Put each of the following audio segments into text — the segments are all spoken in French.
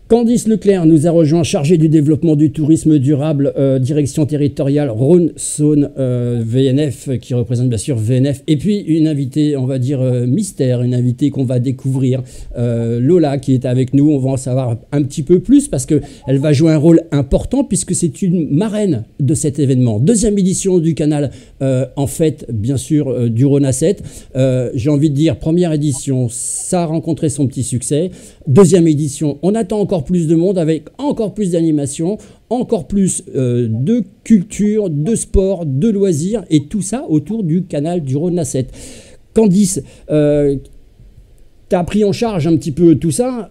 Candice Leclerc nous a rejoint, chargée du développement du tourisme durable, direction territoriale Rhône-Saône, VNF, qui représente bien sûr VNF. Et puis une invitée, on va dire mystère, une invitée qu'on va découvrir, Lola, qui est avec nous. On va en savoir un petit peu plus parce qu'elle va jouer un rôle important puisque c'est une marraine de cet événement. Deuxième édition du canal, en fait, bien sûr, du Rhône à 7. J'ai envie de dire, première édition, ça a rencontré son petit succès. Deuxième édition, on attend encore plus de monde avec encore plus d'animation, encore plus de culture, de sport, de loisirs et tout ça autour du canal du Rhône à 7. Candice, tu as pris en charge un petit peu tout ça.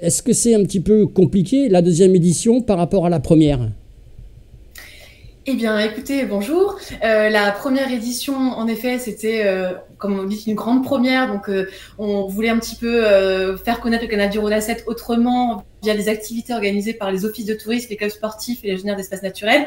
Est-ce que c'est un petit peu compliqué la deuxième édition par rapport à la première ? Eh bien, écoutez, bonjour. La première édition, en effet, c'était, comme on dit, une grande première. Donc, on voulait un petit peu faire connaître le canal du Rhône à 7 autrement, via des activités organisées par les offices de tourisme, les clubs sportifs et les gestionnaires d'espaces naturels.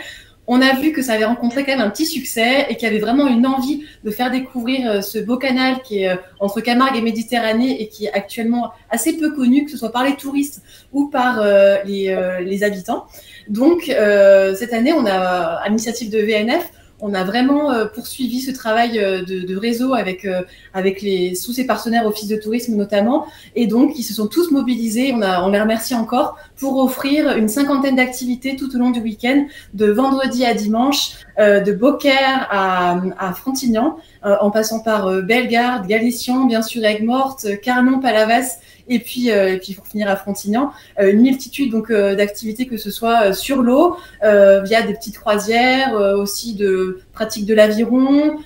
On a vu que ça avait rencontré quand même un petit succès et qu'il y avait vraiment une envie de faire découvrir ce beau canal qui est entre Camargue et Méditerranée et qui est actuellement assez peu connu, que ce soit par les touristes ou par les habitants. Donc, cette année, on a, à l'initiative de VNF, on a vraiment poursuivi ce travail de réseau avec sous ses partenaires offices de tourisme notamment. Et donc, ils se sont tous mobilisés. On les remercie encore pour offrir une 50aine d'activités tout au long du week-end, de vendredi à dimanche, de Beaucaire à Frontignan, en passant par Bellegarde, Galician, bien sûr Aigues-Mortes, Carnon, Palavas. Et puis pour finir à Frontignan, une multitude donc d'activités, que ce soit sur l'eau, via des petites croisières, aussi de pratique de l'aviron,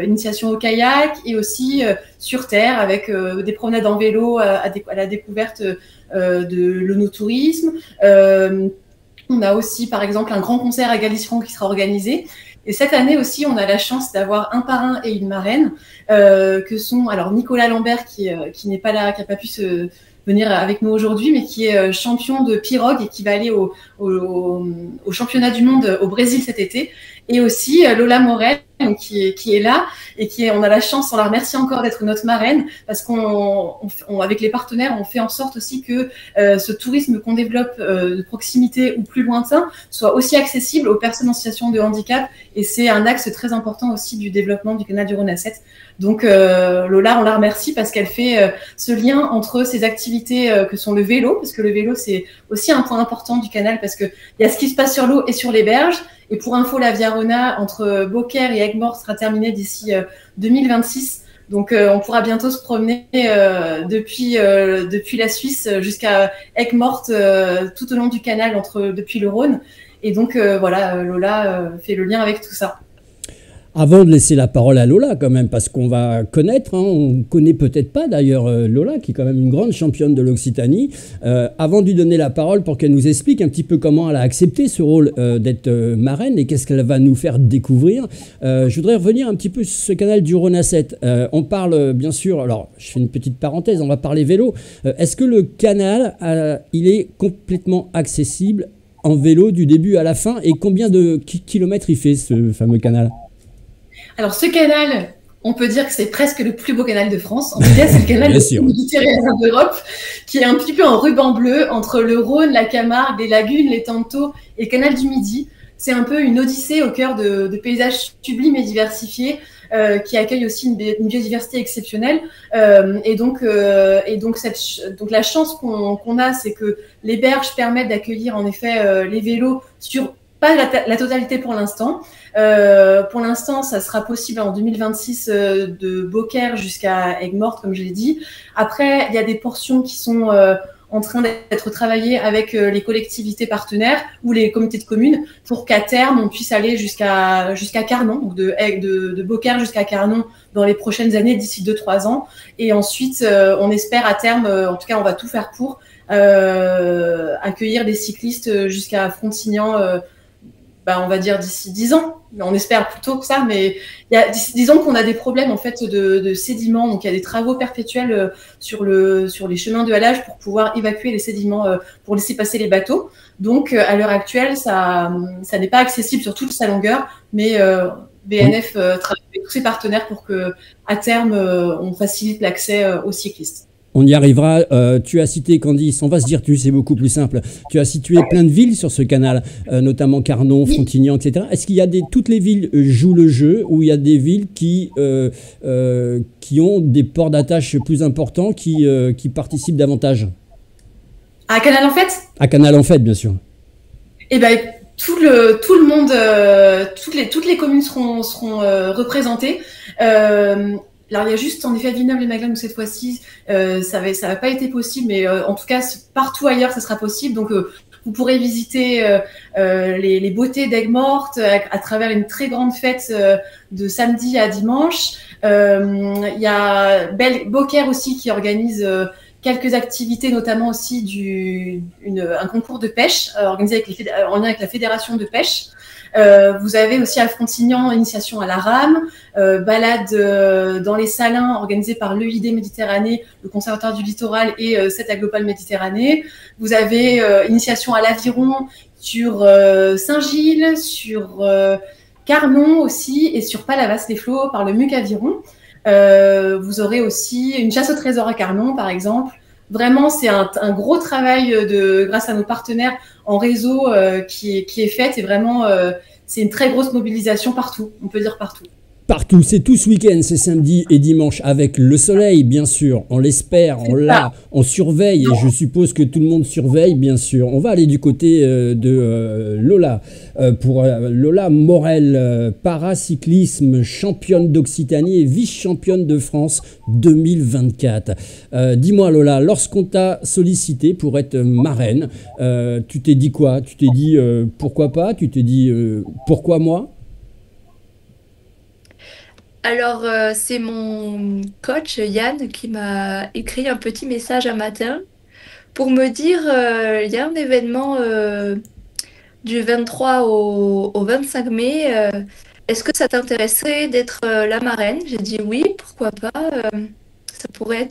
initiation au kayak, et aussi sur terre avec des promenades en vélo à la découverte de l'onotourisme. On a aussi par exemple un grand concert à Galician qui sera organisé. Et cette année aussi, on a la chance d'avoir un parrain et une marraine, que sont alors Nicolas Lambert qui n'est pas là, qui n'a pas pu venir avec nous aujourd'hui, mais qui est champion de pirogue et qui va aller au championnat du monde au Brésil cet été. Et aussi Lola Morel, qui est là et on a la chance, on la remercie encore d'être notre marraine, parce avec les partenaires, on fait en sorte aussi que ce tourisme qu'on développe de proximité ou plus lointain soit aussi accessible aux personnes en situation de handicap, et c'est un axe très important aussi du développement du canal du Rhône à 7. Donc Lola, on la remercie parce qu'elle fait ce lien entre ces activités que sont le vélo, parce que le vélo c'est aussi un point important du canal, parce qu'il y a ce qui se passe sur l'eau et sur les berges. Et pour info, la Via Rhôna entre Beaucaire et Aigues-Mortes sera terminée d'ici 2026. Donc on pourra bientôt se promener depuis la Suisse jusqu'à Aigues-Mortes, tout au long du canal depuis le Rhône. Et donc voilà, Lola fait le lien avec tout ça. Avant de laisser la parole à Lola quand même, parce qu'on va connaître, on connaît peut-être pas d'ailleurs Lola, qui est quand même une grande championne de l'Occitanie. Avant de lui donner la parole pour qu'elle nous explique un petit peu comment elle a accepté ce rôle d'être marraine et qu'est-ce qu'elle va nous faire découvrir, je voudrais revenir un petit peu sur ce canal du Rhône à 7. On parle bien sûr, alors je fais une petite parenthèse, on va parler vélo. Est-ce que le canal, il est complètement accessible en vélo du début à la fin, et combien de kilomètres il fait ce fameux canal ? Alors, ce canal, on peut dire que c'est presque le plus beau canal de France. En tout cas, c'est le canal le plus méditerranéen d'Europe, qui est un petit peu en ruban bleu entre le Rhône, la Camargue, les lagunes, les Tantaux et le canal du Midi. C'est un peu une odyssée au cœur de paysages sublimes et diversifiés, qui accueillent aussi une biodiversité exceptionnelle. Et donc la chance qu'on a, c'est que les berges permettent d'accueillir en effet les vélos sur pas la totalité pour l'instant. Pour l'instant, ça sera possible en 2026 de Beaucaire jusqu'à Aigues-Mortes, comme je l'ai dit. Après, il y a des portions qui sont en train d'être travaillées avec les collectivités partenaires ou les comités de communes, pour qu'à terme, on puisse aller jusqu'à Carnon, donc de Beaucaire jusqu'à Carnon dans les prochaines années, d'ici 2-3 ans. Et ensuite, on espère à terme, en tout cas, on va tout faire pour accueillir des cyclistes jusqu'à Frontignan, on va dire d'ici 10 ans. On espère plutôt que ça, mais disons qu'on a des problèmes en fait de sédiments. Donc il y a des travaux perpétuels sur les chemins de halage pour pouvoir évacuer les sédiments, pour laisser passer les bateaux. Donc à l'heure actuelle, ça n'est pas accessible sur toute sa longueur, mais BNF travaille avec tous ses partenaires pour que à terme on facilite l'accès aux cyclistes. On y arrivera. Tu as cité, Candice, on va se dire tu, c'est beaucoup plus simple. Tu as situé plein de villes sur ce canal, notamment Carnon, Frontignan, etc. Est-ce qu'il y a toutes les villes jouent le jeu ou il y a des villes qui ont des ports d'attache plus importants, qui participent davantage? À Canal en fait? À Canal en fait, bien sûr. Eh ben, tout le monde, toutes les communes seront représentées. Alors, il y a juste, en effet, Villeneuve-les-Maglanes, où cette fois-ci, ça va pas été possible, mais en tout cas, partout ailleurs, ça sera possible. Donc, vous pourrez visiter les beautés d'Aigues-Mortes à travers une très grande fête de samedi à dimanche. Il y a Beaucaire aussi qui organise quelques activités, notamment aussi un concours de pêche organisé en lien avec la Fédération de pêche. Vous avez aussi à Frontignan, initiation à la rame, balade dans les salins organisée par l'EID Méditerranée, le Conservatoire du Littoral et CETA Global Méditerranée. Vous avez initiation à l'aviron sur Saint-Gilles, sur Carnon aussi et sur Palavas-les-Flots par le MUC Aviron. Vous aurez aussi une chasse au trésor à Carnon, par exemple. Vraiment, c'est un gros travail grâce à nos partenaires en réseau qui est fait. Et vraiment, c'est une très grosse mobilisation partout, on peut dire partout. Partout, c'est tout ce week-end, c'est samedi et dimanche, avec le soleil, bien sûr. On l'espère, on surveille, et je suppose que tout le monde surveille, bien sûr. On va aller du côté de Lola, pour Lola Morel, paracyclisme, championne d'Occitanie et vice-championne de France 2024. Dis-moi, Lola, lorsqu'on t'a sollicité pour être marraine, tu t'es dit quoi? Tu t'es dit pourquoi pas? Tu t'es dit pourquoi moi? Alors, c'est mon coach Yann qui m'a écrit un petit message un matin pour me dire il y a un événement du 23 au 25 mai. Est-ce que ça t'intéresserait d'être la marraine? J'ai dit oui, pourquoi pas. Ça pourrait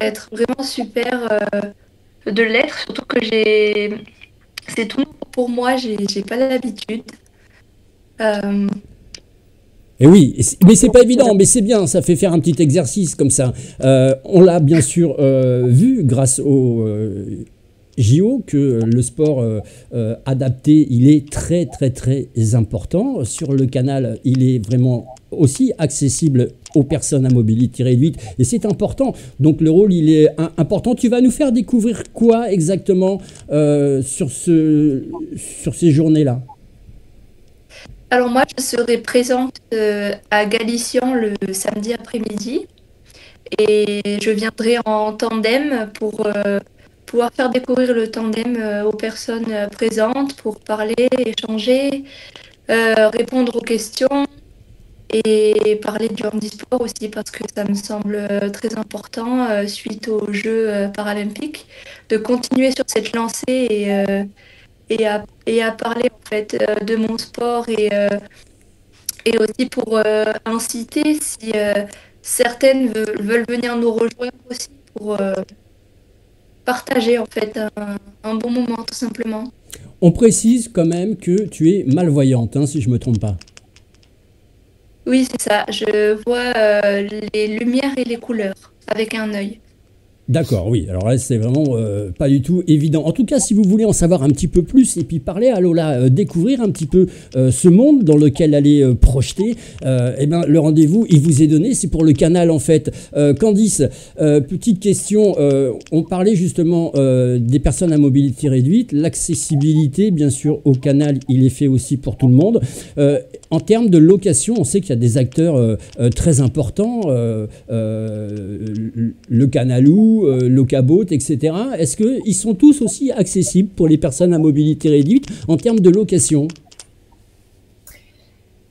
être vraiment super de l'être, surtout que c'est tout nouveau pour moi, j'ai pas l'habitude. Et oui, mais c'est pas évident, mais c'est bien, ça fait faire un petit exercice comme ça. On l'a bien sûr vu grâce au JO que le sport adapté, il est très très très important. Sur le canal, il est vraiment aussi accessible aux personnes à mobilité réduite et c'est important. Donc le rôle, il est important. Tu vas nous faire découvrir quoi exactement sur ces journées-là? Alors moi, je serai présente à Galician le samedi après-midi et je viendrai en tandem pour pouvoir faire découvrir le tandem aux personnes présentes pour parler, échanger, répondre aux questions et parler du handisport aussi parce que ça me semble très important suite aux Jeux paralympiques de continuer sur cette lancée et à parler en fait de mon sport et aussi pour inciter si certaines veulent venir nous rejoindre aussi pour partager en fait un bon moment tout simplement. On précise quand même que tu es malvoyante, hein, si je ne me trompe pas. Oui, c'est ça. Je vois les lumières et les couleurs avec un œil. D'accord, oui. Alors là, c'est vraiment pas du tout évident. En tout cas, si vous voulez en savoir un petit peu plus et puis parler à Lola, découvrir un petit peu ce monde dans lequel elle est projetée, eh ben, le rendez-vous, il vous est donné. C'est pour le canal, en fait. Candice, petite question. On parlait justement des personnes à mobilité réduite. L'accessibilité, bien sûr, au canal, il est fait aussi pour tout le monde. En termes de location, on sait qu'il y a des acteurs très importants. Le Canalou, Locaboat, etc. Est-ce qu'ils sont tous aussi accessibles pour les personnes à mobilité réduite en termes de location?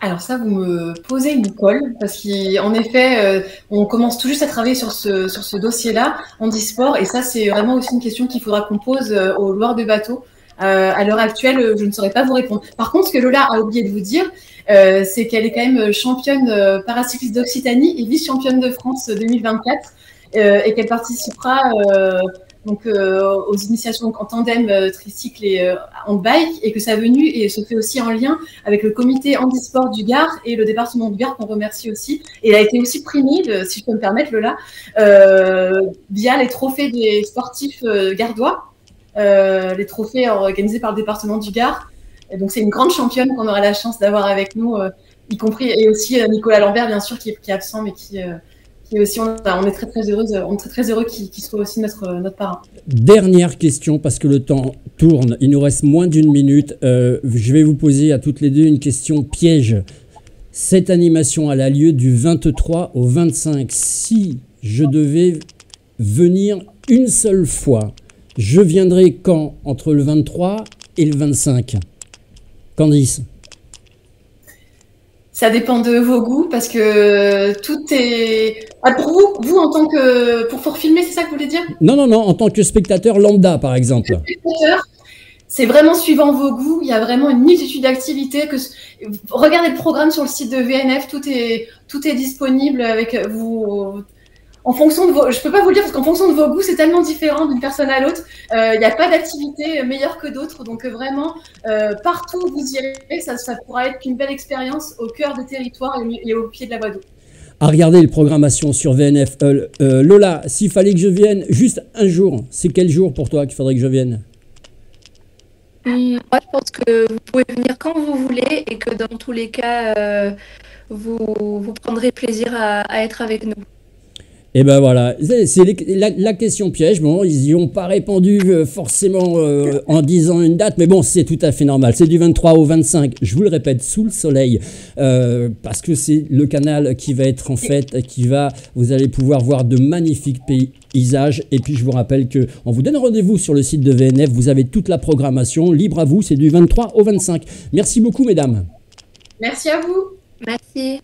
Alors ça, vous me posez une colle, parce qu'en effet, on commence tout juste à travailler sur ce dossier-là, handisport, et ça, c'est vraiment aussi une question qu'il faudra qu'on pose aux loueurs de bateaux. À l'heure actuelle, je ne saurais pas vous répondre. Par contre, ce que Lola a oublié de vous dire, c'est qu'elle est quand même championne paracycliste d'Occitanie et vice-championne de France 2024. Et qu'elle participera donc aux initiations en tandem, tricycle et handbike, et que sa venue se fait aussi en lien avec le comité handisport du Gard et le département du Gard qu'on remercie aussi. Et elle a été aussi primée, si je peux me permettre, Lola, via les trophées des sportifs gardois, les trophées organisés par le département du Gard. Et donc c'est une grande championne qu'on aura la chance d'avoir avec nous, y compris, et aussi Nicolas Lambert, bien sûr, qui est absent, mais qui aussi, on est très heureux qu'il soit aussi notre parrain. Dernière question, parce que le temps tourne, il nous reste moins d'une minute. Je vais vous poser à toutes les deux une question piège. Cette animation a lieu du 23 au 25. Si je devais venir une seule fois, je viendrai quand? Entre le 23 et le 25? Candice? Ça dépend de vos goûts, parce que tout est... Ah, pour vous, en tant que... Pour filmer, c'est ça que vous voulez dire? Non, en tant que spectateur lambda, par exemple. C'est vraiment suivant vos goûts. Il y a vraiment une multitude d'activités. Regardez le programme sur le site de VNF. Tout est disponible avec vous... En fonction de je peux pas vous le dire, parce qu'en fonction de vos goûts, c'est tellement différent d'une personne à l'autre. Il n'y a pas d'activité meilleure que d'autres. Donc vraiment, partout où vous irez, ça pourra être une belle expérience au cœur des territoires et au pied de la voie d'eau. À regarder les programmations sur VNF. Lola, s'il fallait que je vienne juste un jour, c'est quel jour pour toi qu'il faudrait que je vienne? Moi, je pense que vous pouvez venir quand vous voulez et que dans tous les cas, vous prendrez plaisir à être avec nous. Et ben voilà, c'est la question piège. Bon, ils n'y ont pas répondu forcément en disant une date, mais bon, c'est tout à fait normal. C'est du 23 au 25, je vous le répète, sous le soleil, parce que c'est le canal qui va être en fait, vous allez pouvoir voir de magnifiques paysages. Et puis je vous rappelle qu'on vous donne rendez-vous sur le site de VNF, vous avez toute la programmation, libre à vous, c'est du 23 au 25. Merci beaucoup, mesdames. Merci à vous. Merci.